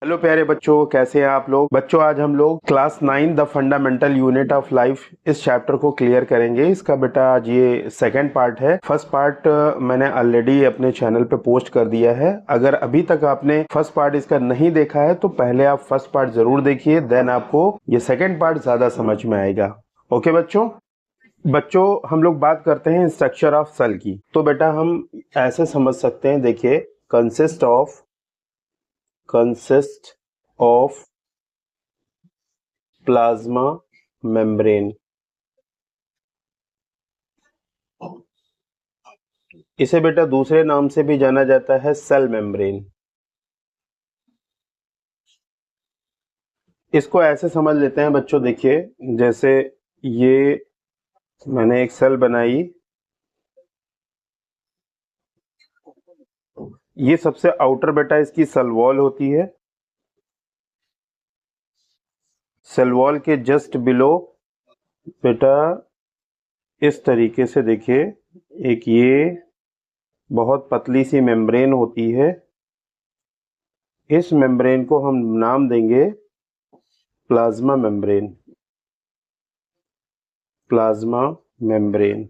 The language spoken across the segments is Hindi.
हेलो प्यारे बच्चों, कैसे हैं आप लोग। बच्चों आज हम लोग class 9 the fundamental unit of life इस चैप्टर को क्लियर करेंगे। इसका बेटा आज ये सेकंड पार्ट है। फर्स्ट पार्ट मैंने ऑलरेडी अपने चैनल पे पोस्ट कर दिया है। अगर अभी तक आपने फर्स्ट पार्ट इसका नहीं देखा है तो पहले आप फर्स्ट पार्ट जरूर देखिए, देन आपको ये सेकेंड पार्ट ज्यादा समझ में आएगा। ओके बच्चों हम लोग बात करते हैं स्ट्रक्चर ऑफ सेल की। तो बेटा हम ऐसे समझ सकते हैं, देखिए कंसिस्ट ऑफ प्लाज्मा मेम्ब्रेन। इसे बेटा दूसरे नाम से भी जाना जाता है सेल मेम्ब्रेन। इसको ऐसे समझ लेते हैं बच्चों, देखिए जैसे ये मैंने एक सेल बनाई, ये सबसे आउटर बेटा इसकी सेल वॉल होती है। सेल वॉल के जस्ट बिलो बेटा इस तरीके से देखिए एक ये बहुत पतली सी मेम्ब्रेन होती है। इस मेम्ब्रेन को हम नाम देंगे प्लाज्मा मेम्ब्रेन। Plasma membrane.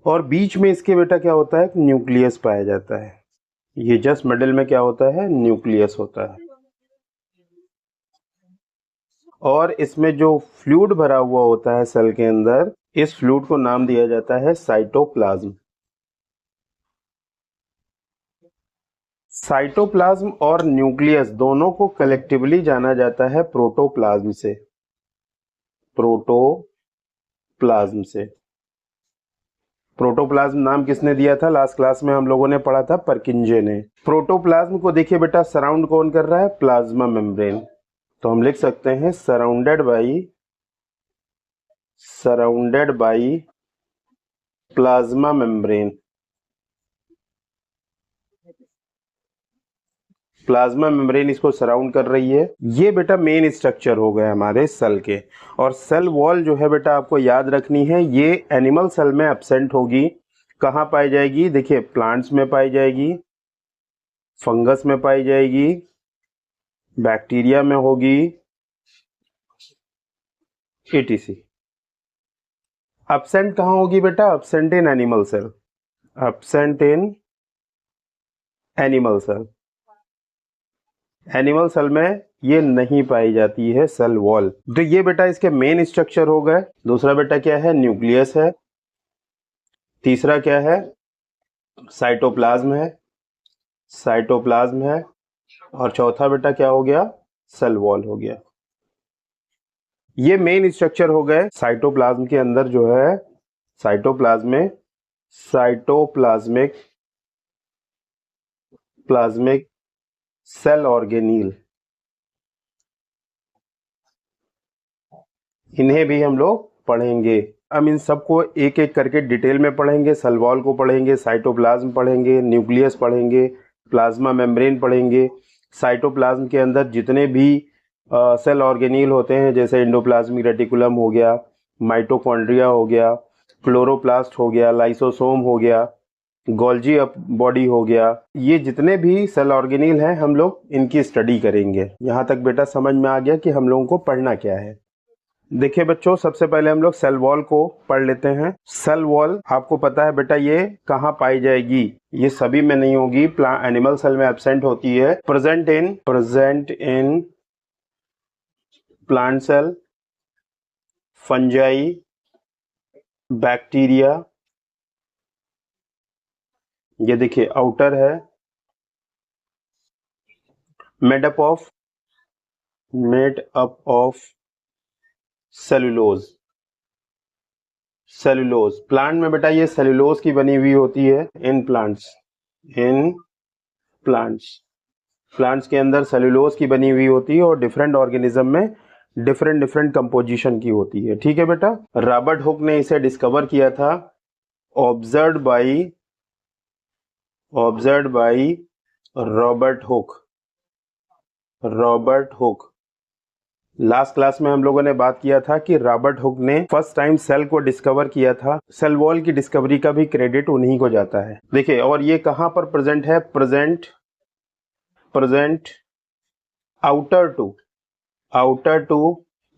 और बीच में इसके बेटा क्या होता है, न्यूक्लियस पाया जाता है। ये जस्ट मिडिल में क्या होता है, न्यूक्लियस होता है। और इसमें जो फ्लूइड भरा हुआ होता है सेल के अंदर, इस फ्लूइड को नाम दिया जाता है साइटोप्लाज्म। साइटोप्लाज्म और न्यूक्लियस दोनों को कलेक्टिवली जाना जाता है प्रोटोप्लाज्म से। प्रोटोप्लाज्म से। प्रोटोप्लाज्म नाम किसने दिया था, लास्ट क्लास में हम लोगों ने पढ़ा था, परकिंजे ने। प्रोटोप्लाज्म को देखिए बेटा सराउंड कौन कर रहा है, प्लाज्मा मेम्ब्रेन। तो हम लिख सकते हैं surrounded by plasma membrane. Plasma membrane इसको सराउंड कर रही है। ये बेटा मेन स्ट्रक्चर हो गए हमारे सेल के। और सेल वॉल जो है बेटा आपको याद रखनी है, ये एनिमल सेल में एब्सेंट होगी। कहाँ पाई जाएगी, देखिए प्लांट्स में पाई जाएगी, फंगस में पाई जाएगी, बैक्टीरिया में होगी, etc। एब्सेंट कहाँ होगी बेटा, absent in animal cell. Absent in animal cell. Animal cell में ये नहीं पाई जाती है सेल वॉल। तो ये बेटा इसके मेन स्ट्रक्चर हो गए। दूसरा बेटा क्या है, न्यूक्लियस है। तीसरा क्या है, साइटोप्लाज्म है। और चौथा बेटा क्या हो गया, सेल वॉल हो गया। ये मेन स्ट्रक्चर हो गए। साइटोप्लाज्म के अंदर जो है, साइटोप्लाज्मिक सेल ऑर्गेनील, इन्हें भी हम लोग पढ़ेंगे। हम इन सबको एक एक करके डिटेल में पढ़ेंगे। सेल वॉल को पढ़ेंगे, साइटोप्लाज्म पढ़ेंगे, न्यूक्लियस पढ़ेंगे, प्लाज्मा मेम्ब्रेन पढ़ेंगे। साइटोप्लाज्म के अंदर जितने भी सेल ऑर्गेनील होते हैं, जैसे एंडोप्लाज्मिक रेटिकुलम हो गया, माइटोकॉन्ड्रिया हो गया, क्लोरोप्लास्ट हो गया, लाइसोसोम हो गया, गोल्जी बॉडी हो गया, ये जितने भी सेल ऑर्गेनील हैं हम लोग इनकी स्टडी करेंगे। यहाँ तक बेटा समझ में आ गया कि हम लोगों को पढ़ना क्या है। देखिए बच्चों, सबसे पहले हम लोग सेल वॉल को पढ़ लेते हैं। सेल वॉल आपको पता है बेटा ये कहाँ पाई जाएगी, ये सभी में नहीं होगी, एनिमल सेल में एब्सेंट होती है। Present in plant cell, fungi, bacteria. ये देखिए आउटर है, made up of cellulose. Plant में बेटा ये सेलुलोज की बनी हुई होती है। इन प्लांट्स के अंदर सेलुलोज की बनी हुई होती है और डिफरेंट ऑर्गेनिज्म में डिफरेंट कंपोजिशन की होती है। ठीक है बेटा। रॉबर्ट हुक ने इसे डिस्कवर किया था, observed by Robert Hooke. Last class में हम लोगों ने बात किया था कि रॉबर्ट हुक ने फर्स्ट टाइम सेल को डिस्कवर किया था। सेल वॉल की डिस्कवरी का भी क्रेडिट उन्हीं को जाता है। देखिए, और ये कहां पर प्रेजेंट है, present present outer to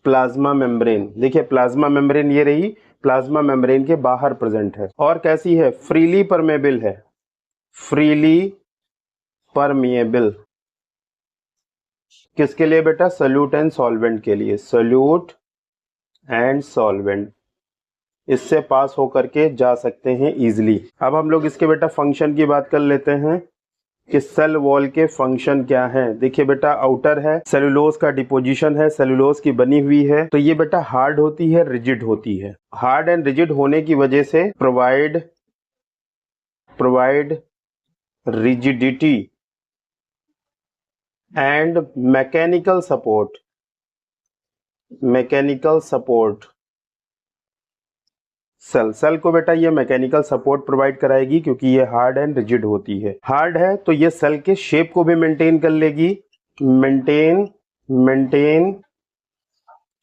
plasma membrane. देखिए प्लाज्मा मेम्ब्रेन ये रही, प्लाज्मा मेम्ब्रेन के बाहर प्रेजेंट है। और कैसी है? फ्रीली परमेबल है, फ्रीली परमिएबल। किसके लिए बेटा? सोल्यूट एंड सॉल्वेंट के लिए, सोल्यूट एंड सॉल्वेंट, इससे पास होकर के जा सकते हैं इजीली। अब हम लोग इसके बेटा फंक्शन की बात कर लेते हैं कि सेल वॉल के फंक्शन क्या है। देखिए बेटा आउटर है, सेलुलोज का डिपोजिशन है, सेलुलोज की बनी हुई है, तो ये बेटा हार्ड होती है, रिजिड होती है। हार्ड एंड रिजिड होने की वजह से provide rigidity and mechanical support cell को बेटा ये मैकेनिकल सपोर्ट प्रोवाइड कराएगी, क्योंकि ये हार्ड एंड रिजिड होती है। हार्ड है तो ये सेल के शेप को भी मेंटेन कर लेगी, maintain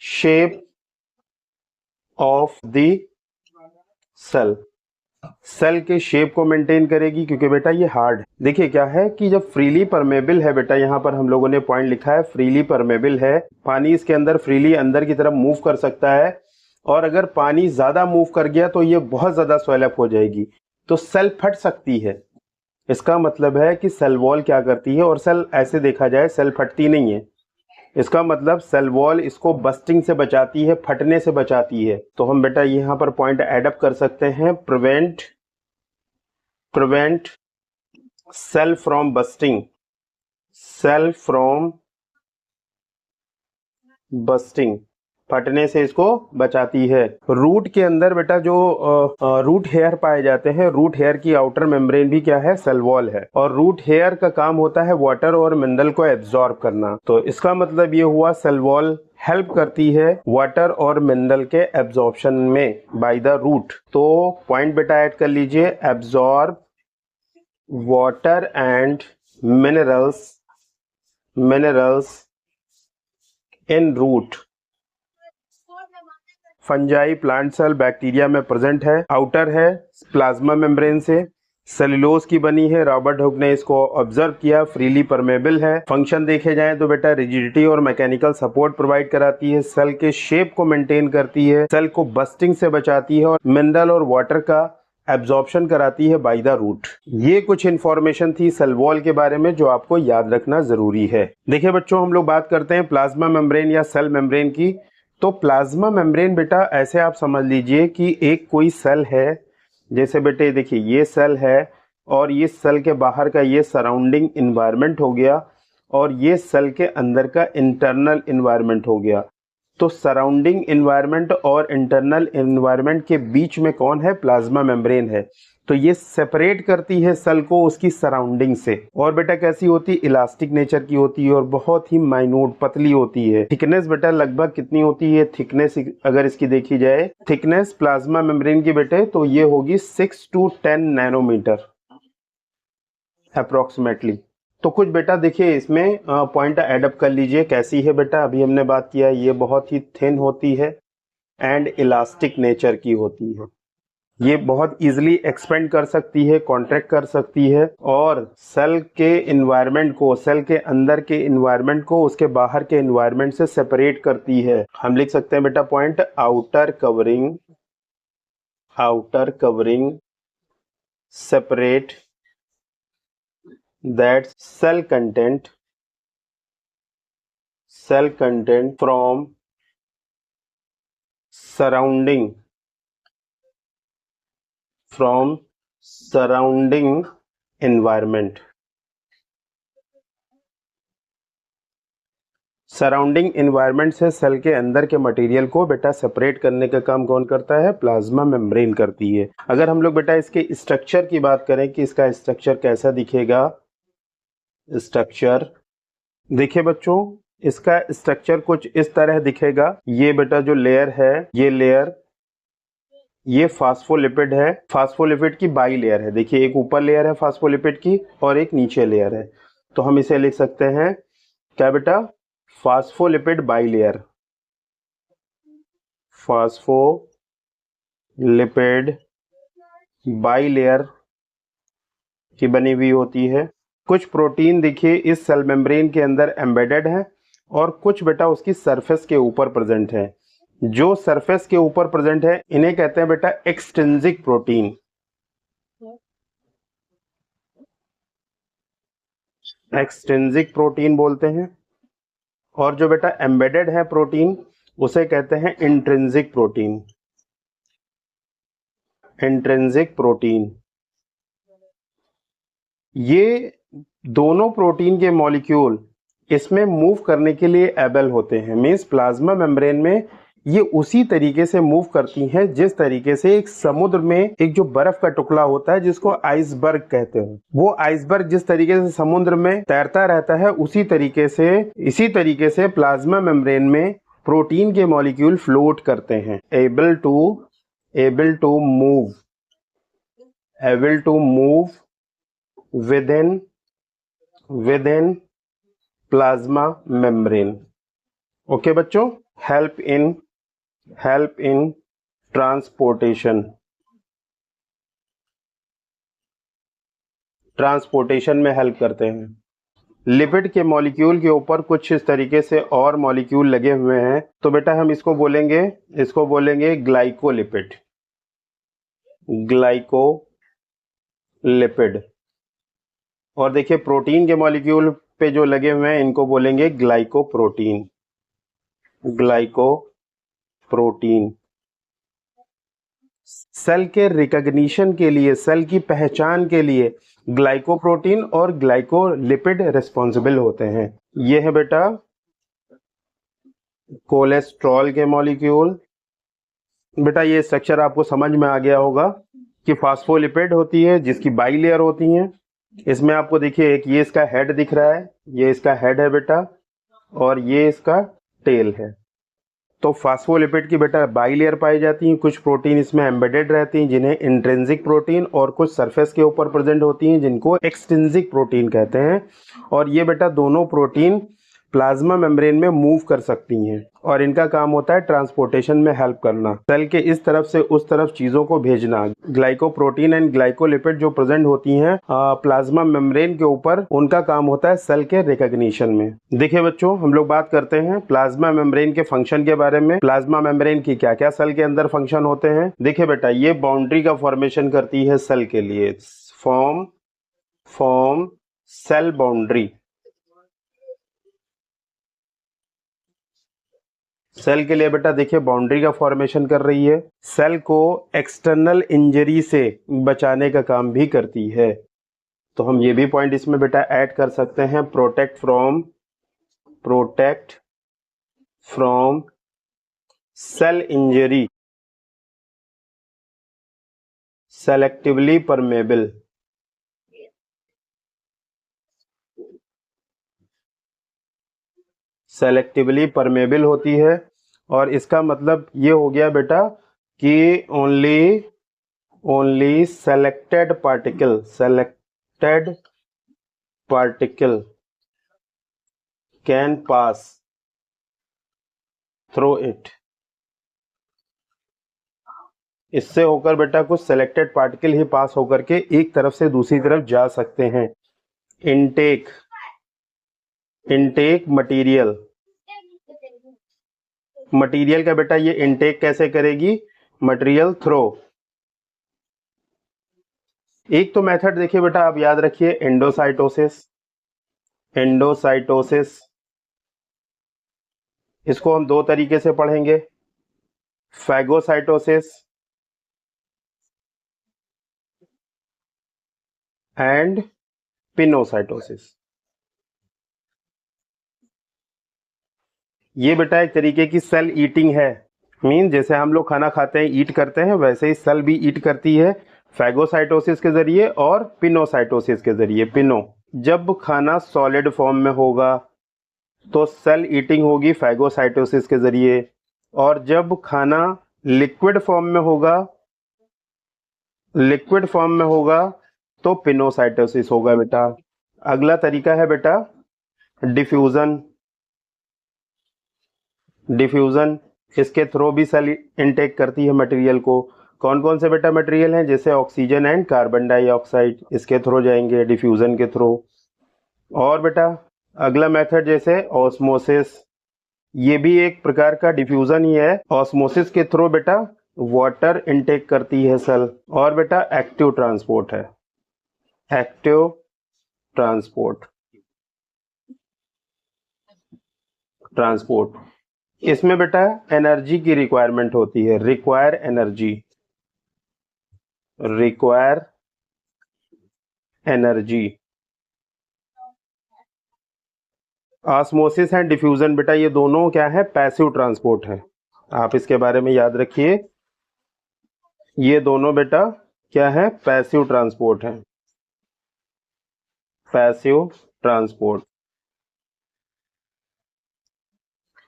shape of the cell के शेप को मेंटेन करेगी, क्योंकि बेटा ये हार्ड है। देखिए क्या है कि जब फ्रीली परमेबल है बेटा, यहाँ पर हम लोगों ने पॉइंट लिखा है फ्रीली परमेबल है, पानी इसके अंदर फ्रीली अंदर की तरफ मूव कर सकता है, और अगर पानी ज्यादा मूव कर गया तो ये बहुत ज्यादा स्वेलअप हो जाएगी, तो सेल फट सकती है। इसका मतलब है कि सेल वॉल क्या करती है, और सेल ऐसे देखा जाए सेल फटती नहीं है, इसका मतलब सेल वॉल इसको बस्टिंग से बचाती है, फटने से बचाती है। तो हम बेटा यहाँ पर पॉइंट ऐड अप कर सकते हैं, प्रिवेंट सेल फ्रॉम बस्टिंग, फटने से इसको बचाती है। रूट के अंदर बेटा जो रूट हेयर पाए जाते हैं, रूट हेयर की आउटर मेम्ब्रेन भी क्या है? सेल वॉल है, और रूट हेयर का काम होता है वाटर और मिनरल को एब्जॉर्ब करना। तो इसका मतलब ये हुआ सेल वॉल हेल्प करती है वाटर और मिनरल के एब्जॉर्प्शन में बाय द रूट। तो पॉइंट बेटा ऐड कर लीजिए, absorb water and minerals in root. Fungi plant cell bacteria में प्रेजेंट है, आउटर है प्लाज्मा मेम्ब्रेन से, सेलुलोज की बनी है, रॉबर्ट हुक ने इसको ऑब्जर्व किया, फ्रीली परमेबल है। फंक्शन देखे जाएं तो बेटा रिजिडिटी और मैकेनिकल सपोर्ट प्रोवाइड कराती है, सेल के शेप को मेंटेन करती है, सेल को बस्टिंग से बचाती है, और मिनरल और वाटर का एब्जॉर्प्शन कराती है बाय द रूट। ये कुछ इंफॉर्मेशन थी सेल वॉल के बारे में जो आपको याद रखना जरूरी है। देखिए बच्चों हम लोग बात करते हैं प्लाज्मा मेम्ब्रेन या सेल मेम्ब्रेन की। तो प्लाज्मा मेम्ब्रेन बेटा ऐसे आप समझ लीजिए कि एक कोई सेल है, जैसे बेटे देखिए ये सेल है, और ये सेल के बाहर का ये सराउंडिंग इन्वायरमेंट हो गया, और ये सेल के अंदर का इंटरनल इन्वायरमेंट हो गया। तो सराउंडिंग इन्वायरमेंट और इंटरनल इन्वायरमेंट के बीच में कौन है? प्लाज्मा मेम्ब्रेन है। तो ये सेपरेट करती है सेल को उसकी सराउंडिंग से, और बेटा कैसी होती है? इलास्टिक नेचर की होती है, और बहुत ही माइन्यूट पतली होती है। थिकनेस बेटा लगभग कितनी होती है? थिकनेस अगर इसकी देखी जाए, थिकनेस प्लाज्मा मेम्ब्रेन की बेटे तो ये होगी 6 to 10 नैनोमीटर अप्रोक्सीमेटली। तो कुछ बेटा देखिए इसमें पॉइंट ऐड अप कर लीजिए, कैसी है बेटा? अभी हमने बात किया ये बहुत ही थिन होती है एंड इलास्टिक नेचर की होती है, ये बहुत इजीली एक्सपेंड कर सकती है, कॉन्ट्रैक्ट कर सकती है, और सेल के इन्वायरमेंट को, सेल के अंदर के इन्वायरमेंट को उसके बाहर के इन्वायरमेंट से सेपरेट करती है। हम लिख सकते हैं बेटा point, outer covering separate that cell content from surrounding environment। Surrounding environment से सेल के अंदर के मटेरियल को बेटा सेपरेट करने का काम कौन करता है? प्लाज्मा मेम्ब्रेन करती है। अगर हम लोग बेटा इसके स्ट्रक्चर की बात करें कि इसका स्ट्रक्चर कैसा दिखेगा, स्ट्रक्चर देखिए बच्चों इसका स्ट्रक्चर कुछ इस तरह दिखेगा। ये बेटा जो लेयर है, ये लेयर ये फास्फोलिपिड है, फास्फोलिपिड की बाई लेयर है। देखिए एक ऊपर लेयर है फास्फोलिपिड की और एक नीचे लेयर है, तो हम इसे लिख सकते हैं क्या बेटा? Phospholipid by layer, phospholipid by layer की बनी हुई होती है। कुछ प्रोटीन देखिए इस सेल मेम्ब्रेन के अंदर एम्बेडेड है और कुछ बेटा उसकी सरफेस के ऊपर प्रेजेंट है। जो सरफेस के ऊपर प्रेजेंट है इन्हें कहते हैं बेटा एक्सट्रिंसिक प्रोटीन। एक्सट्रिंसिक प्रोटीन बोलते हैं। और जो बेटा एम्बेडेड है प्रोटीन उसे कहते हैं इंट्रिंसिक प्रोटीन। Intrinsic protein. ये दोनों प्रोटीन के मॉलिक्यूल इसमें मूव करने के लिए एबल होते हैं। मींस प्लाज्मा मेम्ब्रेन में ये उसी तरीके से मूव करती हैं जिस तरीके से एक समुद्र में एक जो बर्फ का टुकड़ा होता है जिसको आइसबर्ग कहते हैं, वो आइसबर्ग जिस तरीके से समुद्र में तैरता रहता है इसी तरीके से प्लाज्मा मेम्ब्रेन में प्रोटीन के मॉलिक्यूल फ्लोट करते हैं। Able to move within plasma membrane। Okay बच्चों, हेल्प इन ट्रांसपोर्टेशन में हेल्प करते हैं। लिपिड के मॉलिक्यूल के ऊपर कुछ इस तरीके से और मॉलिक्यूल लगे हुए हैं तो बेटा हम इसको बोलेंगे ग्लाइकोलिपिड। और देखिए प्रोटीन के मॉलिक्यूल पे जो लगे हुए हैं इनको बोलेंगे ग्लाइकोप्रोटीन। सेल के रिकॉग्निशन के लिए, सेल की पहचान के लिए ग्लाइकोप्रोटीन और ग्लाइकोलिपिड रिस्पॉन्सिबल होते हैं। ये है बेटा कोलेस्ट्रॉल के मॉलिक्यूल। बेटा ये स्ट्रक्चर आपको समझ में आ गया होगा कि फास्फोलिपिड होती है जिसकी बाई लेयर होती है। इसमें आपको देखिए एक ये इसका हेड दिख रहा है, ये इसका हेड है बेटा और ये इसका टेल है। तो फास्फोलिपिड की बेटा बाई लेयर पाई जाती है। कुछ प्रोटीन इसमें एम्बेडेड रहती हैं जिन्हें इंट्रिंसिक प्रोटीन और कुछ सरफेस के ऊपर प्रेजेंट होती हैं जिनको एक्सट्रिंसिक प्रोटीन कहते हैं। और ये बेटा दोनों प्रोटीन प्लाज्मा मेम्ब्रेन में मूव कर सकती हैं और इनका काम होता है ट्रांसपोर्टेशन में हेल्प करना, सेल के इस तरफ से उस तरफ चीजों को भेजना। ग्लाइकोप्रोटीन एंड ग्लाइकोलिपिड जो प्रेजेंट होती हैं प्लाज्मा मेम्ब्रेन के ऊपर, उनका काम होता है सेल के रिकॉग्निशन में। देखिए बच्चों, हम लोग बात करते हैं प्लाज्मा मेम्ब्रेन के फंक्शन के बारे में। प्लाज्मा मेम्ब्रेन की क्या क्या सेल के अंदर फंक्शन होते हैं। देखिए बेटा, ये बाउंड्री का फॉर्मेशन करती है सेल के लिए। Form cell boundary. सेल के लिए बेटा देखिए बाउंड्री का फॉर्मेशन कर रही है। सेल को एक्सटर्नल इंजरी से बचाने का काम भी करती है। तो हम ये भी पॉइंट इसमें बेटा ऐड कर सकते हैं, protect from cell injury, selectively permeable. Selectively permeable होती है और इसका मतलब ये हो गया बेटा कि only selected particle can pass through it. इससे होकर बेटा कुछ सेलेक्टेड पार्टिकल ही पास होकर के एक तरफ से दूसरी तरफ जा सकते हैं। इनटेक मटेरियल का बेटा ये इनटेक कैसे करेगी, मटेरियल थ्रो। एक तो मेथड देखिए बेटा आप याद रखिए, एंडोसाइटोसिस। इसको हम दो तरीके से पढ़ेंगे, फैगोसाइटोसिस एंड पिनोसाइटोसिस। ये बेटा एक तरीके की सेल ईटिंग है। मीन जैसे हम लोग खाना खाते हैं, ईट करते हैं, वैसे ही सेल भी ईट करती है, फैगोसाइटोसिस के जरिए और पिनोसाइटोसिस के जरिए। जब खाना सॉलिड फॉर्म में होगा तो सेल ईटिंग होगी फैगोसाइटोसिस के जरिए, और जब खाना लिक्विड फॉर्म में होगा तो पिनोसाइटोसिस होगा बेटा। अगला तरीका है बेटा डिफ्यूजन। इसके थ्रू भी सेल इनटेक करती है मटेरियल को। कौन कौन से बेटा मटेरियल हैं, जैसे ऑक्सीजन एंड कार्बन डाइऑक्साइड, इसके थ्रू जाएंगे डिफ्यूजन के थ्रू। और बेटा अगला मेथड जैसे ऑस्मोसिस, ये भी एक प्रकार का डिफ्यूजन ही है। ऑस्मोसिस के थ्रू बेटा वाटर इनटेक करती है सेल। और बेटा एक्टिव ट्रांसपोर्ट है, एक्टिव ट्रांसपोर्ट, ट्रांसपोर्ट इसमें बेटा एनर्जी की रिक्वायरमेंट होती है, require energy, require energy. Osmosis and diffusion बेटा ये दोनों क्या है, पैसिव ट्रांसपोर्ट है। आप इसके बारे में याद रखिए, ये दोनों बेटा क्या है, पैसिव ट्रांसपोर्ट है, पैसिव ट्रांसपोर्ट।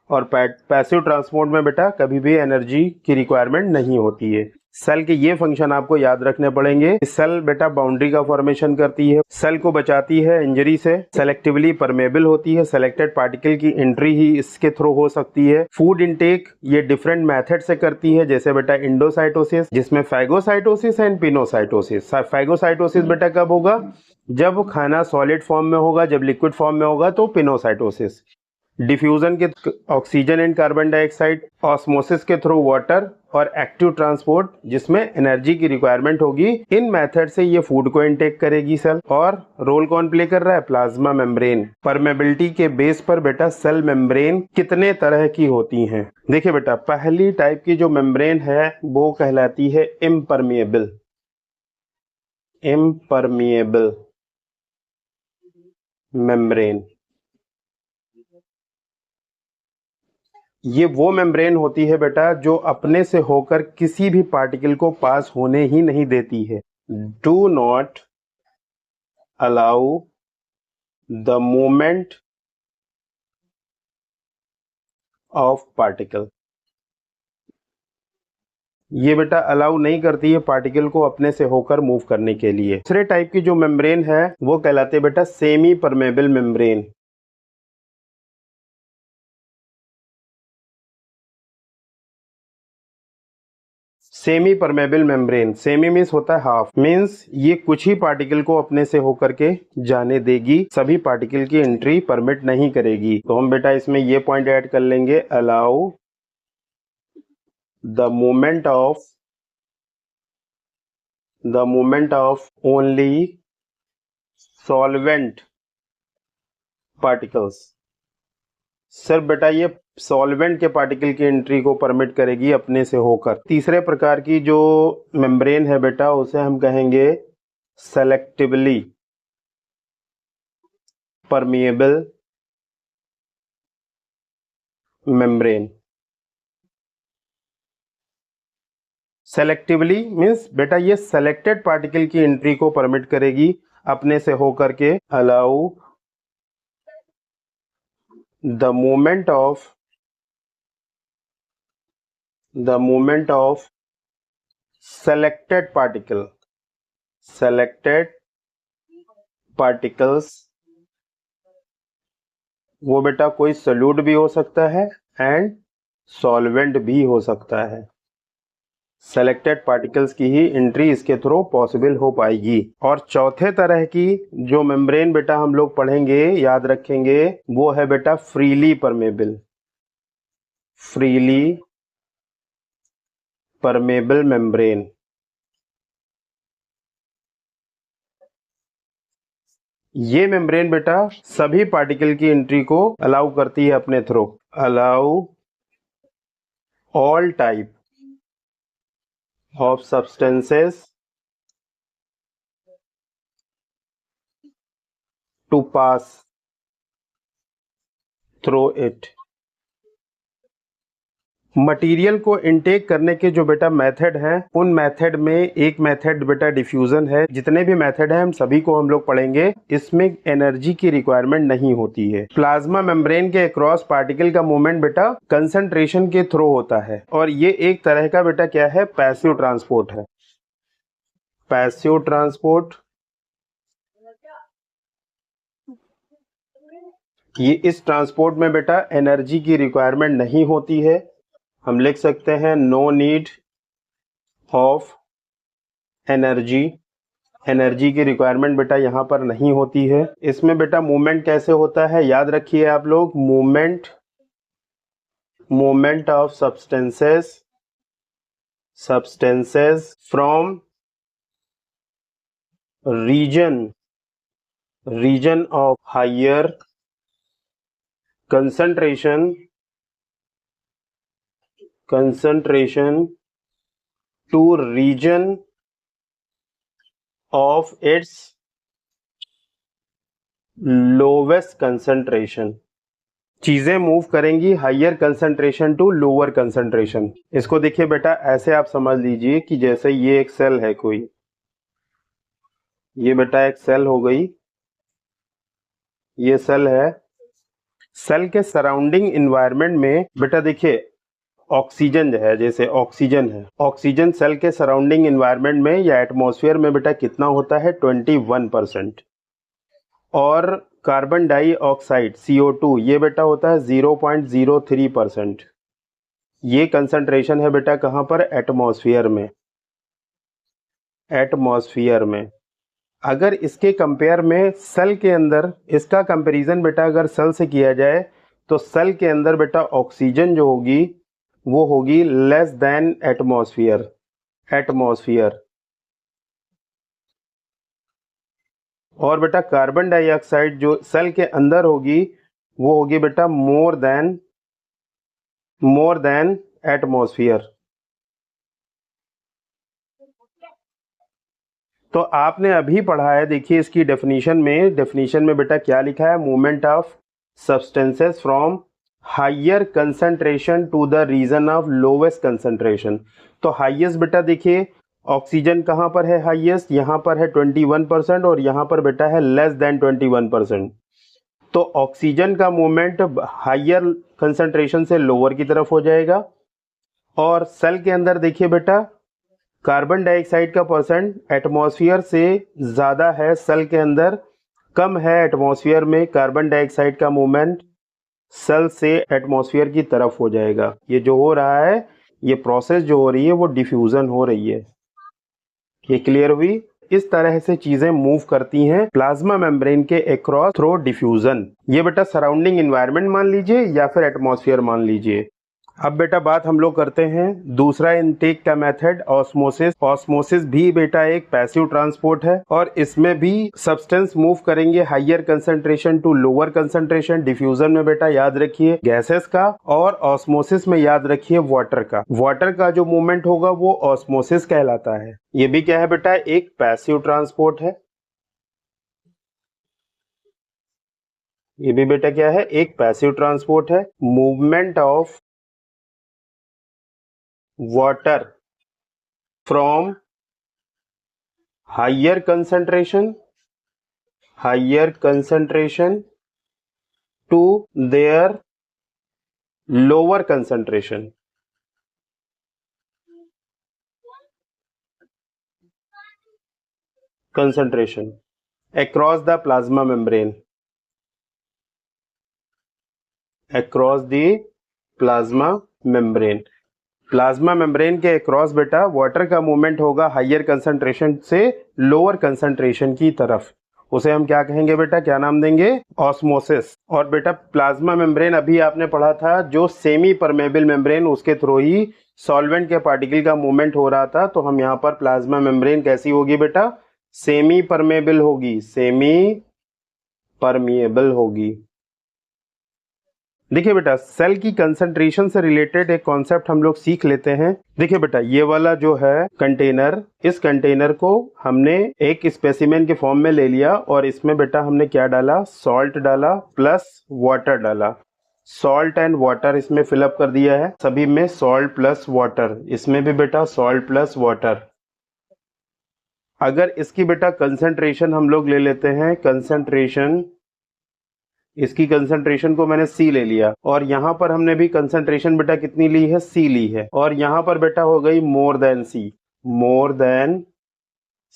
और पैसिव ट्रांसपोर्ट में बेटा कभी भी एनर्जी की रिक्वायरमेंट नहीं होती है। सेल के ये फंक्शन आपको याद रखने पड़ेंगे। सेल बेटा बाउंड्री का फॉर्मेशन करती है, सेल को बचाती है इंजरी से, सेलेक्टिवली परमेबल होती है, सेलेक्टेड पार्टिकल की एंट्री ही इसके थ्रू हो सकती है। फूड इनटेक ये डिफरेंट मेथड से करती है, जैसे बेटा इंडोसाइटोसिस, जिसमें फैगोसाइटोसिस एंड पिनोसाइटोसिस। फैगोसाइटोसिस बेटा कब होगा, जब खाना सॉलिड फॉर्म में होगा, जब लिक्विड फॉर्म में होगा तो पिनोसाइटोसिस। डिफ्यूजन के oxygen and carbon dioxide, osmosis के थ्रू वाटर, और एक्टिव ट्रांसपोर्ट जिसमें एनर्जी की रिक्वायरमेंट होगी। इन मेथड से ये फूड को इनटेक करेगी सेल। और रोल कौन प्ले कर रहा है, प्लाज्मा मेम्ब्रेन। परमेबिलिटी के बेस पर बेटा सेल मेम्ब्रेन कितने तरह की होती हैं। देखिए बेटा पहली टाइप की जो मेम्ब्रेन है वो कहलाती है इम्परमिएबल, इम्परमिएबल मेम्ब्रेन। ये वो मेम्ब्रेन होती है बेटा जो अपने से होकर किसी भी पार्टिकल को पास होने ही नहीं देती है। Do not allow the movement of particle. ये बेटा अलाउ नहीं करती है पार्टिकल को अपने से होकर मूव करने के लिए। दूसरे टाइप की जो मेम्ब्रेन है वो कहलाते बेटा semi permeable membrane. Semi permeable membrane, semi means होता है हाफ, मीन्स ये कुछ ही पार्टिकल को अपने से होकर के जाने देगी, सभी पार्टिकल की एंट्री परमिट नहीं करेगी। तो हम बेटा इसमें ये पॉइंट ऐड कर लेंगे, allow the movement of only solvent particles. सिर्फ बेटा ये सॉल्वेंट के पार्टिकल की एंट्री को परमिट करेगी अपने से होकर। तीसरे प्रकार की जो मेम्ब्रेन है बेटा उसे हम कहेंगे selectively permeable membrane. Selectively means बेटा ये सेलेक्टेड पार्टिकल की एंट्री को परमिट करेगी अपने से होकर के। Allow the movement of selected particles, वो बेटा कोई सोल्यूट भी हो सकता है एंड सॉल्वेंट भी हो सकता है। सेलेक्टेड पार्टिकल्स की ही एंट्री इसके थ्रू पॉसिबल हो पाएगी। और चौथे तरह की जो मेम्ब्रेन बेटा हम लोग पढ़ेंगे, याद रखेंगे, वो है बेटा फ्रीली परमेबल मेम्ब्रेन। ये मेम्ब्रेन बेटा सभी पार्टिकल की एंट्री को अलाउ करती है अपने through. Allow all type of substances to pass through it. Material को इनटेक करने के जो बेटा मेथड हैं, उन मेथड में एक मेथड बेटा डिफ्यूजन है। जितने भी मेथड हैं हम सभी को हम लोग पढ़ेंगे, इसमें एनर्जी की रिक्वायरमेंट नहीं होती है। प्लाज्मा मेम्ब्रेन के अक्रॉस पार्टिकल का मूवमेंट बेटा कंसंट्रेशन के थ्रू होता है, और ये एक तरह का बेटा क्या है, पैसिव ट्रांसपोर्ट है। पैसिव ट्रांसपोर्ट, ये इस ट्रांसपोर्ट में बेटा एनर्जी की रिक्वायरमेंट नहीं होती है। हम लिख सकते हैं no need of energy energy की रिक्वायरमेंट बेटा यहाँ पर नहीं होती है। इसमें बेटा मूवमेंट कैसे होता है याद रखिए आप लोग, movement of substances from region of higher concentration to region of its lowest concentration। चीजें मूव करेंगी higher concentration to lower concentration. इसको देखिए बेटा ऐसे आप समझ लीजिए कि जैसे ये एक सेल है कोई, ये बेटा एक सेल हो गई, ये सेल है। सेल के सराउंडिंग इन्वायरमेंट में बेटा देखिए ऑक्सीजन जो है, जैसे ऑक्सीजन है, ऑक्सीजन सेल के सराउंडिंग इन्वायरमेंट में या एटमॉस्फेयर में बेटा कितना होता है 21%। और कार्बन डाइऑक्साइड CO2 ये बेटा होता है 0.03%। ये कंसंट्रेशन है बेटा कहां पर, एटमॉस्फेयर में। अगर इसके कंपेयर में सेल के अंदर इसका कंपैरिजन बेटा अगर सेल से किया जाए तो सेल के अंदर बेटा ऑक्सीजन जो होगी वो होगी लेस देन एटमॉस्फेयर। और बेटा कार्बन डाइऑक्साइड जो सेल के अंदर होगी वो होगी बेटा मोर देन एटमॉस्फेयर। तो आपने अभी पढ़ा है, देखिए इसकी डेफिनेशन में बेटा क्या लिखा है, movement of substances from higher concentration to the region of lowest concentration. तो हाईएस्ट बेटा देखिए ऑक्सीजन कहां पर है हाईएस्ट, यहां पर है 21% और यहां पर बेटा है लेस देन 21%। तो ऑक्सीजन का मूवमेंट हायर कंसंट्रेशन से लोअर की तरफ हो जाएगा। और सेल के अंदर देखिए बेटा कार्बन डाइऑक्साइड का परसेंट एटमॉस्फेयर से ज्यादा है, सेल के अंदर कम है। एटमॉस्फेयर में कार्बन डाइऑक्साइड का मूवमेंट सेल से एटमॉस्फेयर की तरफ हो जाएगा। ये जो हो रहा है, ये प्रोसेस जो हो रही है वो डिफ्यूजन हो रही है। ये क्लियर हुई? इस तरह से चीजें मूव करती हैं प्लाज्मा मेम्ब्रेन के अक्रॉस थ्रू डिफ्यूजन। ये बेटा सराउंडिंग एनवायरनमेंट मान लीजिए या फिर एटमॉस्फेयर मान लीजिए। अब बेटा बात हम लोग करते हैं दूसरा इनटेक का मेथड, ऑस्मोसिस। ऑस्मोसिस भी बेटा एक पैसिव ट्रांसपोर्ट है और इसमें भी सब्सटेंस मूव करेंगे higher concentration to lower concentration. Diffusion में बेटा याद रखिए गैसेस का और ऑस्मोसिस में याद रखिए वाटर का। वाटर का जो मूवमेंट होगा वो ऑस्मोसिस कहलाता है। ये भी क्या है बेटा, एक पैसिव ट्रांसपोर्ट है। ये भी बेटा क्या है, एक पैसिव ट्रांसपोर्ट है। Movement of water from higher concentration to their lower concentration across the plasma membrane, plasma membrane के अक्रॉस बेटा वाटर का मूवमेंट होगा हायर कंसंट्रेशन से लोअर कंसंट्रेशन की तरफ। उसे हम क्या कहेंगे बेटा, क्या नाम देंगे, ऑस्मोसिस। और बेटा प्लाज्मा मेम्ब्रेन अभी आपने पढ़ा था जो सेमी परमेबल मेम्ब्रेन, उसके थ्रू ही सॉल्वेंट के पार्टिकल का मूवमेंट हो रहा था। तो हम यहाँ पर प्लाज्मा मेम्ब्रेन कैसी होगी बेटा, सेमी परमेबल होगी। देखिए बेटा सेल की कंसंट्रेशन से रिलेटेड एक कॉन्सेप्ट हम लोग सीख लेते हैं। देखिए बेटा ये वाला जो है कंटेनर, इस कंटेनर को हमने एक स्पेसिमेन के फॉर्म में ले लिया और इसमें बेटा हमने क्या डाला, सॉल्ट डाला प्लस वाटर डाला। सॉल्ट एंड वाटर इसमें फिलअप कर दिया है, सभी में सॉल्ट प्लस वाटर, इसमें भी बेटा सॉल्ट प्लस वाटर। अगर इसकी बेटा कंसंट्रेशन हम लोग ले लेते हैं, इसकी कंसंट्रेशन को मैंने C ले लिया और यहाँ पर हमने भी कंसंट्रेशन बेटा कितनी ली है, C ली है। और यहाँ पर बेटा हो गई मोर देन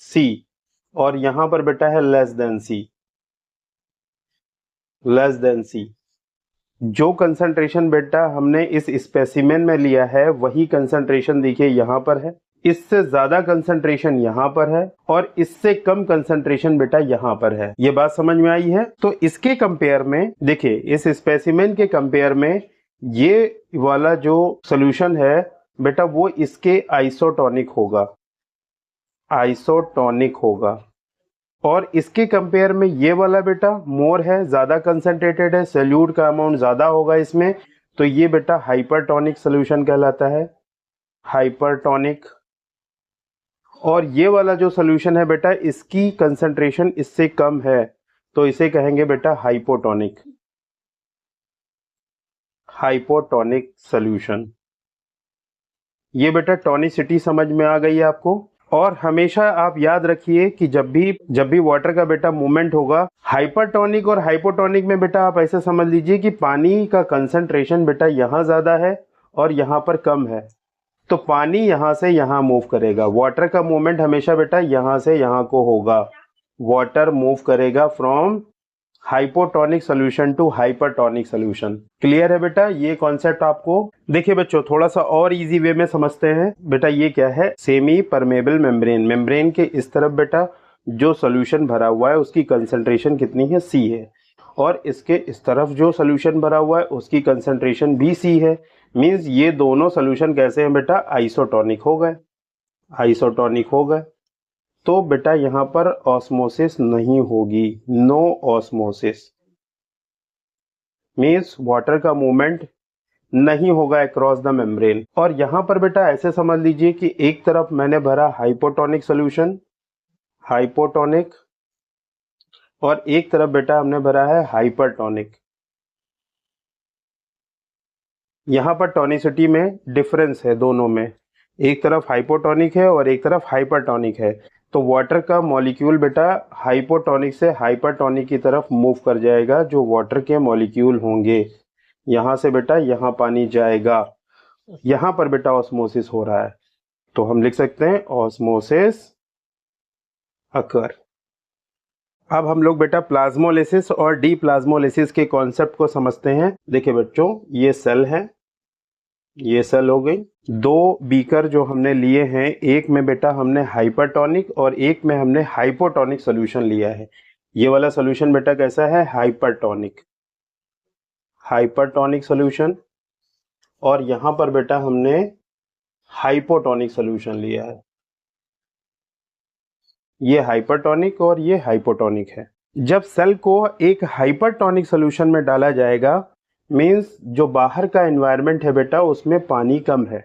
C और यहाँ पर बेटा है लेस देन C। जो कंसंट्रेशन बेटा हमने इस स्पेसिमेन में लिया है वही कंसंट्रेशन देखिए यहाँ पर है। इससे ज्यादा कंसंट्रेशन यहाँ पर है और इससे कम कंसंट्रेशन बेटा यहाँ पर है। ये बात समझ में आई है? तो इसके कंपेयर में देखिए, इस स्पेसिमेन के कंपेयर में ये वाला जो सॉल्यूशन है बेटा वो इसके आइसोटोनिक होगा, आइसोटोनिक होगा। और इसके कंपेयर में ये वाला बेटा मोर है, ज्यादा कंसंट्रेटेड है, सॉल्यूट का अमाउंट ज्यादा होगा इसमें, तो ये बेटा हाइपरटोनिक सॉल्यूशन कहलाता है, हाइपरटोनिक। और ये वाला जो सॉल्यूशन है बेटा इसकी कंसंट्रेशन इससे कम है, तो इसे कहेंगे बेटा हाइपोटोनिक, हाइपोटोनिक सॉल्यूशन। ये बेटा टोनिसिटी समझ में आ गई आपको। और हमेशा आप याद रखिए कि जब भी वाटर का बेटा मूवमेंट होगा, हाइपरटोनिक और हाइपोटोनिक में बेटा आप ऐसे समझ लीजिए कि पानी का कंसंट्रेशन बेटा यहाँ ज्यादा है और यहाँ पर कम है, तो पानी यहाँ से यहाँ मूव करेगा। वाटर का मूवमेंट हमेशा बेटा यहाँ से यहाँ को होगा, वाटर मूव करेगा from hypotonic solution to hypertonic solution. Clear है बेटा ये कॉन्सेप्ट आपको? देखिए बच्चों, थोड़ा सा और इजी वे में समझते हैं। बेटा ये क्या है? Semi permeable membrane. मेम्ब्रेन के इस तरफ बेटा जो सॉल्यूशन भरा हुआ है उसकी कंसंट्रेशन कितनी है? C है। और इसके इस तरफ जो सॉल्यूशन भरा हुआ है उसकी कंसंट्रेशन भी C है। मींस ये दोनों सॉल्यूशन कैसे हैं बेटा? आइसोटोनिक हो गए, आइसोटोनिक हो गए। तो बेटा यहाँ पर ऑस्मोसिस नहीं होगी, नो ऑस्मोसिस। मींस वाटर का मूवमेंट नहीं होगा अक्रॉस द मेम्ब्रेन। और यहाँ पर बेटा ऐसे समझ लीजिए कि एक तरफ मैंने भरा हाइपोटोनिक सॉल्यूशन, हाइपोटोनिक, और एक तरफ बेटा हमने भरा है हाइपरटोनिक। यहाँ पर टोनिसिटी में डिफरेंस है दोनों में, एक तरफ हाइपोटोनिक है और एक तरफ हाइपरटोनिक है। तो वाटर का मॉलिक्यूल बेटा हाइपोटोनिक से हाइपरटोनिक की तरफ मूव कर जाएगा, जो वाटर के मॉलिक्यूल होंगे। यहाँ से बेटा यहाँ पानी जाएगा, यहाँ पर बेटा ऑस्मोसिस हो रहा है, तो हम लिख सकते हैं ऑस्मोसिस अकर। अब हम लोग बेटा प्लाज्मोलिसिस और डीप्लाज्मोलिसिस के कॉन्सेप्ट को समझते हैं। देखिए बच्चों, ये सेल है, ये सेल हो गई। दो बीकर जो हमने लिए हैं, एक में बेटा हमने हाइपरटोनिक और एक में हमने हाइपोटोनिक सॉल्यूशन लिया है। ये वाला सॉल्यूशन बेटा कैसा है? Hypertonic, hypertonic solution. और यहां पर बेटा हमने हाइपोटोनिक सॉल्यूशन लिया है। ये हाइपरटोनिक और ये हाइपोटोनिक है। जब सेल को एक हाइपरटोनिक सॉल्यूशन में डाला जाएगा, मींस जो बाहर का एनवायरनमेंट है बेटा उसमें पानी कम है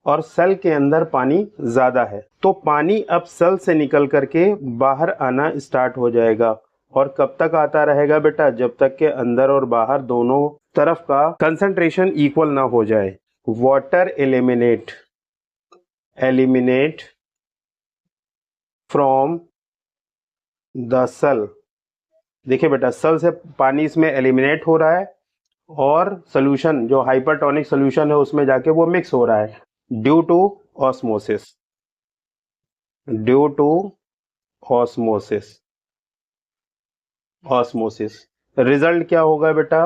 और सेल के अंदर पानी ज्यादा है, तो पानी अब सेल से निकल करके बाहर आना स्टार्ट हो जाएगा। और कब तक आता रहेगा बेटा? जब तक के अंदर और बाहर दोनों तरफ का कंसंट्रेशन इक्वल ना हो जाए। Water eliminate, eliminate from the cell. देखिए बेटा, सेल से पानी इसमें एलिमिनेट हो रहा है और सॉल्यूशन जो हाइपरटोनिक सॉल्यूशन है उसमें जाके वो मिक्स हो रहा है due to osmosis, due to osmosis, osmosis. Result क्या होगा बेटा?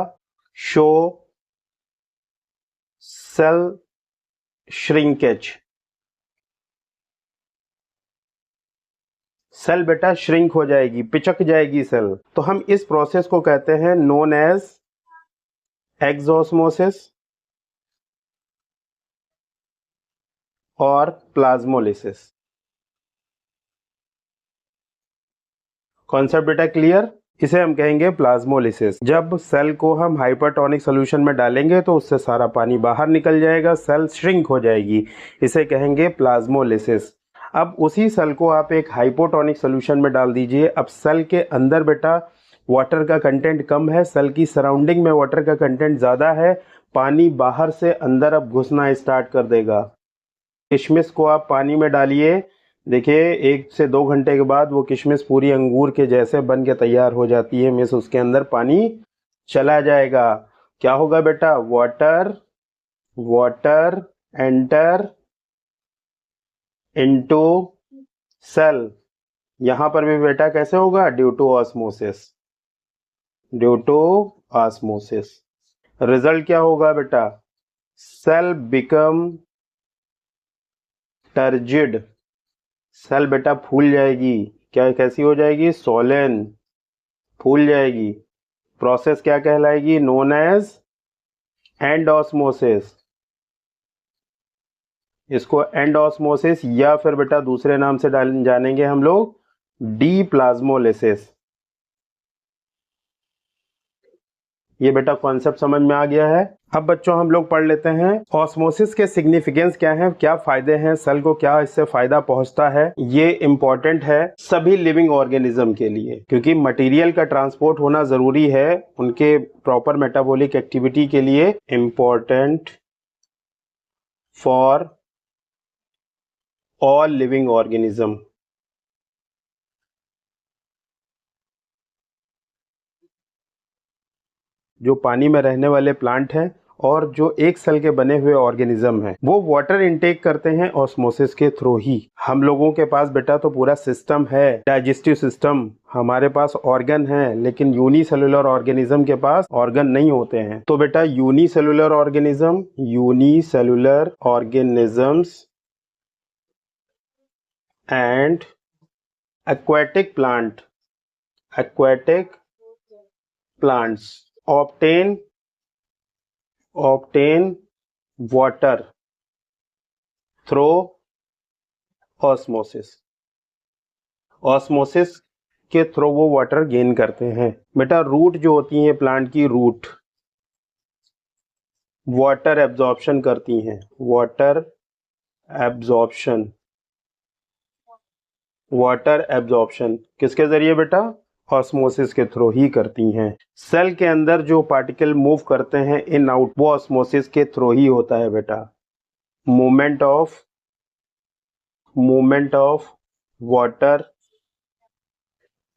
Show cell shrinkage. सेल बेटा श्रिंक हो जाएगी, पिचक जाएगी सेल। तो हम इस प्रोसेस को कहते हैं नोन एज एक्सोस्मोसिस और प्लाज्मोलिसिस। कॉन्सेप्ट बेटा क्लियर? इसे हम कहेंगे प्लाज्मोलिसिस। जब सेल को हम हाइपरटोनिक सॉल्यूशन में डालेंगे तो उससे सारा पानी बाहर निकल जाएगा, सेल श्रिंक हो जाएगी, इसे कहेंगे प्लाज्मोलिसिस। अब उसी सेल को आप एक हाइपोटोनिक सॉल्यूशन में डाल दीजिए। अब सेल के अंदर बेटा वाटर का कंटेंट कम है, सेल की सराउंडिंग में वाटर का कंटेंट ज़्यादा है, पानी बाहर से अंदर अब घुसना स्टार्ट कर देगा। किशमिश को आप पानी में डालिए, देखिए 1 से 2 घंटे के बाद वो किशमिश पूरी अंगूर के जैसे बन के तैयार हो जाती है, मीन्स उसके अंदर पानी चला जाएगा। क्या होगा बेटा? Water, water enter into cell. यहां पर भी बेटा कैसे होगा? Due to osmosis, due to osmosis. Result क्या होगा बेटा? सेल बिकम टर्जिड, सेल बेटा फूल जाएगी, क्या कैसी हो जाएगी, सोलेन, फूल जाएगी। प्रोसेस क्या कहलाएगी, नोन एज एंडोस्मोसिस। इसको एंडोस्मोसिस या फिर बेटा दूसरे नाम से जानेंगे हम लोग डीप्लाज्मोलिसिस। ये बेटा कॉन्सेप्ट समझ में आ गया है। अब बच्चों हम लोग पढ़ लेते हैं ऑस्मोसिस के सिग्निफिकेंस क्या है, क्या फायदे हैं, सेल को क्या इससे फायदा पहुंचता है। ये इंपॉर्टेंट है सभी लिविंग ऑर्गेनिज्म के लिए, क्योंकि मटेरियल का ट्रांसपोर्ट होना जरूरी है उनके प्रॉपर मेटाबॉलिक एक्टिविटी के लिए। Important for all living organism. जो पानी में रहने वाले प्लांट हैं और जो एक सेल के बने हुए ऑर्गेनिज्म हैं, वो वाटर इनटेक करते हैं ऑस्मोसिस के थ्रू ही। हम लोगों के पास बेटा तो पूरा सिस्टम है, डाइजेस्टिव सिस्टम, हमारे पास ऑर्गन है, लेकिन यूनिसेलुलर ऑर्गेनिज्म के पास ऑर्गन नहीं होते हैं। तो बेटा unicellular organisms and aquatic plants obtain water through osmosis। Osmosis के थ्रू वो वाटर गेन करते हैं। बेटा रूट जो होती हैं प्लांट की, रूट वाटर एब्जॉर्प्शन करती हैं, वाटर एब्जॉर्प्शन किसके जरिए बेटा, ऑस्मोसिस के थ्रू ही करती हैं। सेल के अंदर जो पार्टिकल मूव करते हैं इन आउट, वो ऑस्मोसिस के थ्रू ही होता है बेटा। Movement of water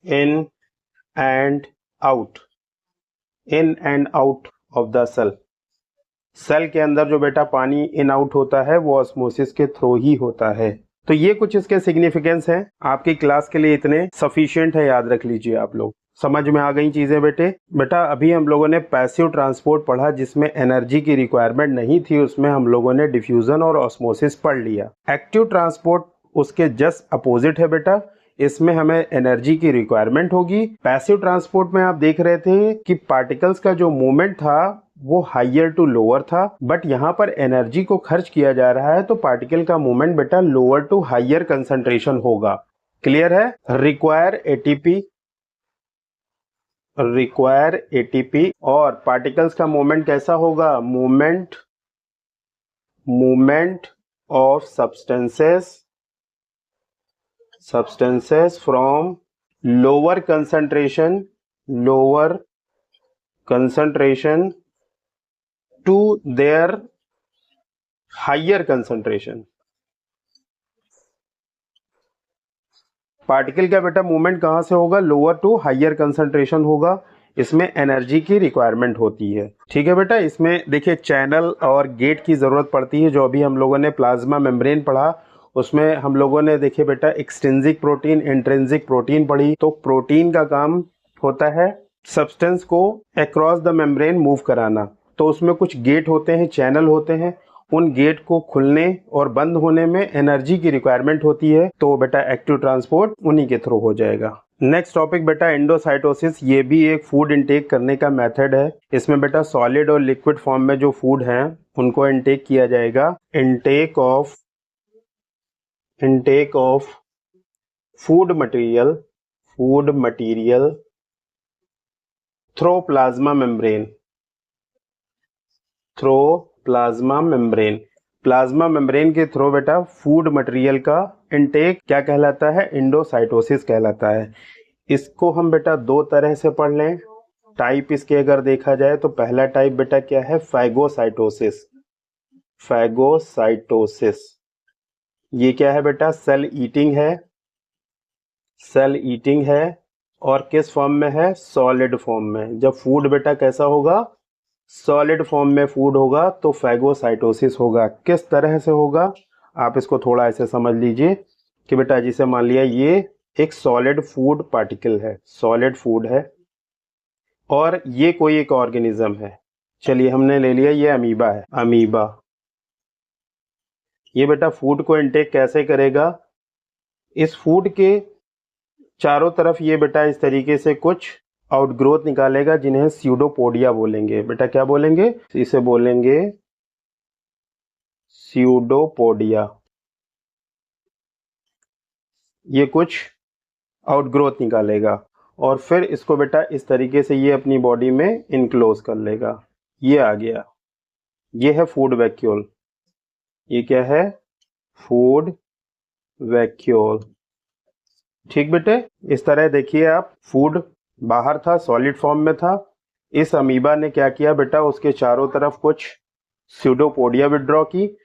in and out of the cell. Cell के अंदर जो बेटा पानी इन आउट होता है वो ऑस्मोसिस के थ्रू ही होता है। तो ये कुछ इसके सिग्निफिकेंस हैं, आपकी क्लास के लिए इतने सफिशिएंट है, याद रख लीजिए आप लोग। समझ में आ गई चीजें बेटा अभी हम लोगों ने पैसिव ट्रांसपोर्ट पढ़ा जिसमें एनर्जी की रिक्वायरमेंट नहीं थी, उसमें हम लोगों ने डिफ्यूजन और ऑस्मोसिस पढ़ लिया। एक्टिव ट्रांसपोर्ट उसके जस्ट अपोजिट है बेटा, इसमें हमें एनर्जी की रिक्वायरमेंट होगी। पैसिव ट्रांसपोर्ट में आप देख रहे थे कि पार्टिकल्स का जो मूवमेंट था वो हाइयर टू लोअर था, बट यहाँ पर एनर्जी को खर्च किया जा रहा है तो पार्टिकल का मूवमेंट बेटा लोअर टू हाइयर कंसंट्रेशन होगा। क्लियर है। रिक्वायर एटीपी और पार्टिकल्स का मूवमेंट कैसा होगा, movement of substances from lower concentration to their higher concentration। Particle का बेटा मूवमेंट कहां से होगा, लोअर टू हाइयर कंसंट्रेशन होगा। इसमें एनर्जी की रिक्वायरमेंट होती है। ठीक है बेटा, इसमें देखिए चैनल और गेट की जरूरत पड़ती है। जो अभी हम लोगों ने प्लाज्मा मेम्ब्रेन पढ़ा उसमें हम लोगों ने देखिए बेटा एक्सट्रिंसिक प्रोटीन, इंट्रिंसिक प्रोटीन पढ़ी। तो प्रोटीन का काम होता है सब्सटेंस को अक्रॉस द मेम्ब्रेन मूव कराना, तो उसमें कुछ गेट होते हैं, चैनल होते हैं, उन गेट को खुलने और बंद होने में एनर्जी की रिक्वायरमेंट होती है। तो बेटा एक्टिव ट्रांसपोर्ट उन्हीं के थ्रू हो जाएगा। नेक्स्ट टॉपिक बेटा एंडोसाइटोसिस, ये भी एक फूड इनटेक करने का मेथड है। इसमें बेटा सॉलिड और लिक्विड फॉर्म में जो फूड है उनको इनटेक किया जाएगा। Intake of food material through plasma membrane के थ्रू बेटा फूड मटेरियल का इनटेक क्या कहलाता है, एंडोसाइटोसिस कहलाता है। इसको हम बेटा दो तरह से पढ़ लें। टाइप इसके अगर देखा जाए तो पहला टाइप बेटा क्या है, फैगोसाइटोसिस। ये क्या है बेटा, सेल ईटिंग है और किस फॉर्म में है, सॉलिड फॉर्म में। जब फूड बेटा कैसा होगा, सॉलिड फॉर्म में फूड होगा तो फैगोसाइटोसिस होगा। किस तरह से होगा, आप इसको थोड़ा ऐसे समझ लीजिए कि बेटा जिसे मान लिया ये एक सॉलिड फूड पार्टिकल है, सॉलिड फूड है और ये कोई एक ऑर्गेनिज्म है। चलिए हमने ले लिया ये अमीबा है, ये बेटा फूड को इनटेक कैसे करेगा, इस फूड के चारों तरफ ये बेटा इस तरीके से कुछ आउटग्रोथ निकालेगा जिन्हें स्यूडोपोडिया बोलेंगे। बेटा क्या बोलेंगे, इसे बोलेंगे स्यूडोपोडिया। ये कुछ आउटग्रोथ निकालेगा और फिर इसको बेटा इस तरीके से ये अपनी बॉडी में इनक्लोज कर लेगा। ये आ गया, ये है फूड वैक्यूल। ये क्या है, फूड वैक्यूल। ठीक बेटे, इस तरह देखिए आप, फूड बाहर था, सॉलिड फॉर्म में था। इस अमीबा ने क्या किया बेटा, उसके चारों तरफ कुछ स्यूडोपोडिया विड्रॉ की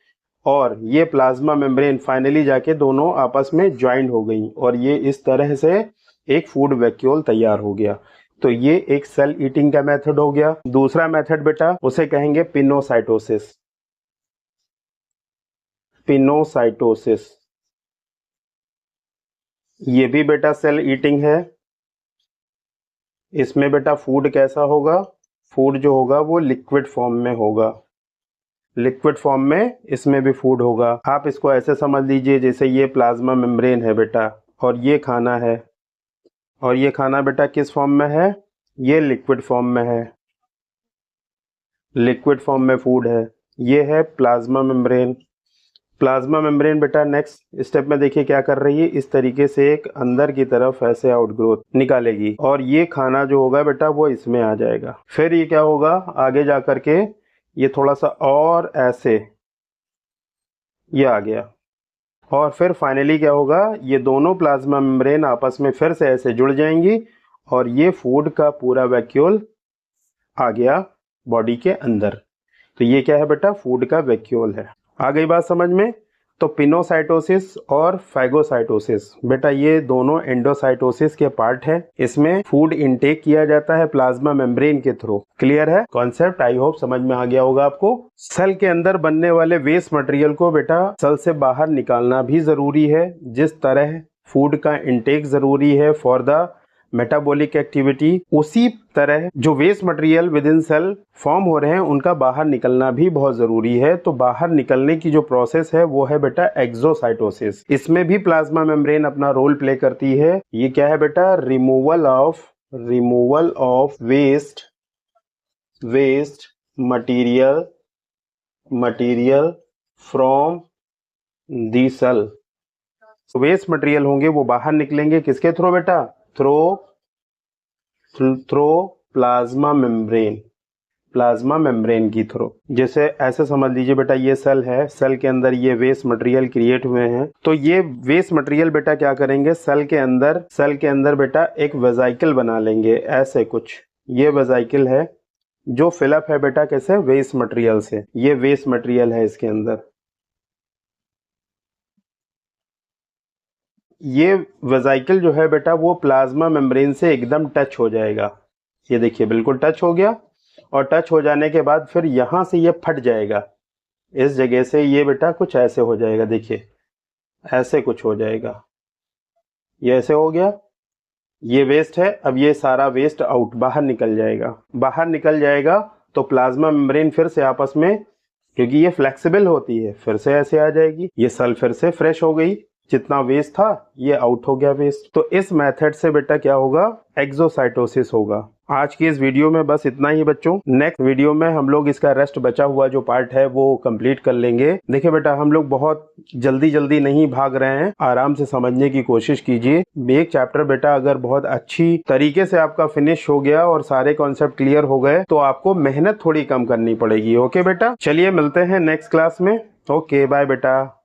और ये प्लाज्मा मेम्ब्रेन फाइनली जाके दोनों आपस में ज्वाइंट हो गई और ये इस तरह से एक फूड वैक्यूल तैयार हो गया। तो ये एक सेल ईटिंग का मेथड हो गया। दूसरा मेथड बेटा उसे कहेंगे पिनोसाइटोसिस। पिनोसाइटोसिस, ये भी बेटा सेल ईटिंग है। इसमें बेटा फूड कैसा होगा, फूड जो होगा वो लिक्विड फॉर्म में होगा। लिक्विड फॉर्म में इसमें भी फूड होगा। आप इसको ऐसे समझ लीजिए जैसे ये प्लाज्मा मेम्ब्रेन है बेटा और ये खाना है, और ये खाना बेटा किस फॉर्म में है, ये लिक्विड फॉर्म में है। लिक्विड फॉर्म में फूड है। ये है प्लाज्मा मेम्ब्रेन। प्लाज्मा मेम्ब्रेन बेटा नेक्स्ट स्टेप में देखिए क्या कर रही है, इस तरीके से एक अंदर की तरफ ऐसे आउटग्रोथ निकालेगी और ये खाना जो होगा बेटा वो इसमें आ जाएगा। फिर ये क्या होगा, आगे जा करके ये थोड़ा सा और ऐसे ये आ गया और फिर फाइनली क्या होगा, ये दोनों प्लाज्मा मेम्ब्रेन आपस में फिर से ऐसे जुड़ जाएंगी और ये फूड का पूरा वैक्यूल आ गया बॉडी के अंदर। तो ये क्या है बेटा, फूड का वैक्यूल है। आ गई बात समझ में। तो पिनोसाइटोसिस और फैगोसाइटोसिस बेटा ये दोनों एंडोसाइटोसिस के पार्ट है। इसमें फूड इनटेक किया जाता है प्लाज्मा मेम्ब्रेन के थ्रू। क्लियर है कॉन्सेप्ट, आई होप समझ में आ गया होगा आपको। सेल के अंदर बनने वाले वेस्ट मटेरियल को बेटा सेल से बाहर निकालना भी जरूरी है। जिस तरह फूड का इनटेक जरूरी है फॉर द मेटाबॉलिक एक्टिविटी, उसी तरह जो waste material within cell form हो रहे हैं उनका बाहर निकलना भी बहुत जरूरी है। तो बाहर निकलने की जो प्रोसेस है वो है बेटा एक्सोसाइटोसिस। इसमें भी प्लाज्मा मेम्ब्रेन अपना रोल प्ले करती है। ये क्या है बेटा, removal of waste material from the cell. Waste material होंगे वो बाहर निकलेंगे किसके थ्रू बेटा, थ्रो प्लाज्मा मेम्ब्रेन की थ्रू। जैसे ऐसे समझ लीजिए बेटा ये सेल है, सेल के अंदर ये वेस्ट मटेरियल क्रिएट हुए हैं। तो ये वेस्ट मटेरियल बेटा क्या करेंगे, सेल के अंदर बेटा एक वेजाइकल बना लेंगे ऐसे कुछ। ये वेजाइकल है जो फिलअप है बेटा कैसे, वेस्ट मटेरियल से। ये वेस्ट मटेरियल है इसके अंदर। ये वेजाइकल जो है बेटा वो प्लाज्मा मेम्ब्रेन से एकदम टच हो जाएगा। ये देखिए बिल्कुल टच हो गया और टच हो जाने के बाद फिर यहां से ये फट जाएगा। इस जगह से ये बेटा कुछ ऐसे हो जाएगा, देखिए ऐसे कुछ हो जाएगा। ये ऐसे हो गया, ये वेस्ट है। अब ये सारा वेस्ट आउट बाहर निकल जाएगा। तो प्लाज्मा मेम्ब्रेन फिर से आपस में, क्योंकि ये फ्लेक्सिबल होती है, फिर से ऐसे आ जाएगी। ये सेल फिर से फ्रेश हो गई, जितना वेस्ट था ये आउट हो गया वेस्ट। तो इस मेथड से बेटा क्या होगा, एक्सोसाइटोसिस होगा। आज की इस वीडियो में बस इतना ही बच्चों। नेक्स्ट वीडियो में हम लोग इसका रेस्ट बचा हुआ जो पार्ट है वो कंप्लीट कर लेंगे। देखिए बेटा हम लोग बहुत जल्दी नहीं भाग रहे हैं, आराम से समझने की कोशिश कीजिए। एक चैप्टर बेटा अगर बहुत अच्छी तरीके से आपका फिनिश हो गया और सारे कॉन्सेप्ट क्लियर हो गए तो आपको मेहनत थोड़ी कम करनी पड़ेगी। ओके बेटा, चलिए मिलते हैं नेक्स्ट क्लास में। ओके बाय बेटा।